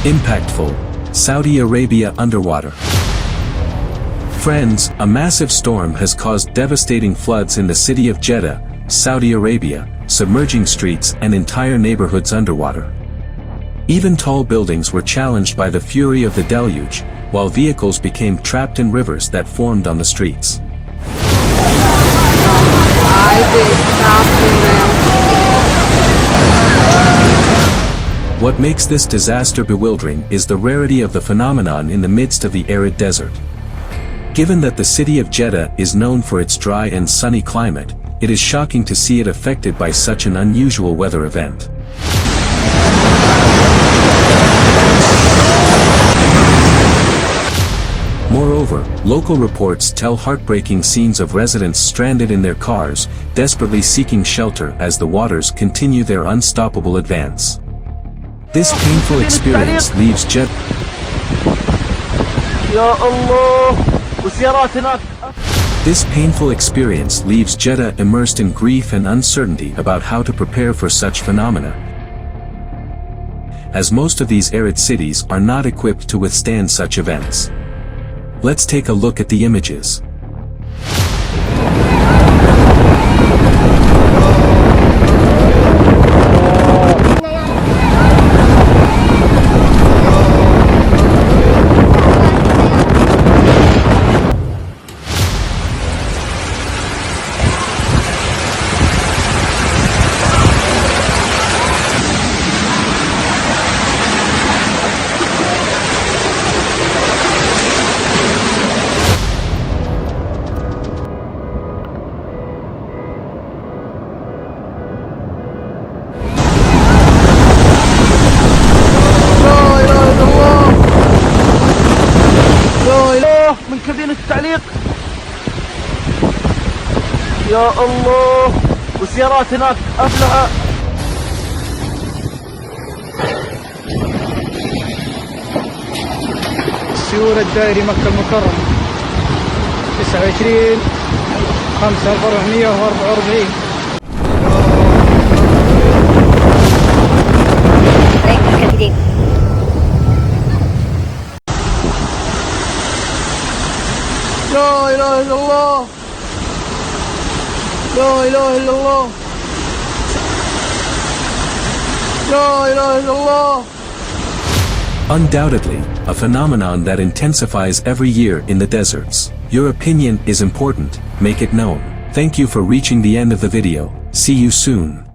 Impactful. Saudi Arabia underwater. Friends, a massive storm has caused devastating floods in the city of Jeddah, Saudi Arabia, submerging streets and entire neighborhoods underwater. Even tall buildings were challenged by the fury of the deluge, while vehicles became trapped in rivers that formed on the streets. What makes this disaster bewildering is the rarity of the phenomenon in the midst of the arid desert. Given that the city of Jeddah is known for its dry and sunny climate, it is shocking to see it affected by such an unusual weather event. Moreover, local reports tell heartbreaking scenes of residents stranded in their cars, desperately seeking shelter as the waters continue their unstoppable advance. This painful experience leaves Jeddah. This painful experience leaves Jeddah immersed in grief and uncertainty about how to prepare for such phenomena, as most of these arid cities are not equipped to withstand such events. Let's take a look at the images. من كابينة التعليق يا الله، والسيارات هناك أبلع. السيول الدائري مكة المكرمة 29/5/444. لا إله إلا الله، لا إله إلا الله، لا إله إلا الله. Undoubtedly, a phenomenon that intensifies every year in the deserts. Your opinion is important, make it known. Thank you for reaching the end of the video, see you soon.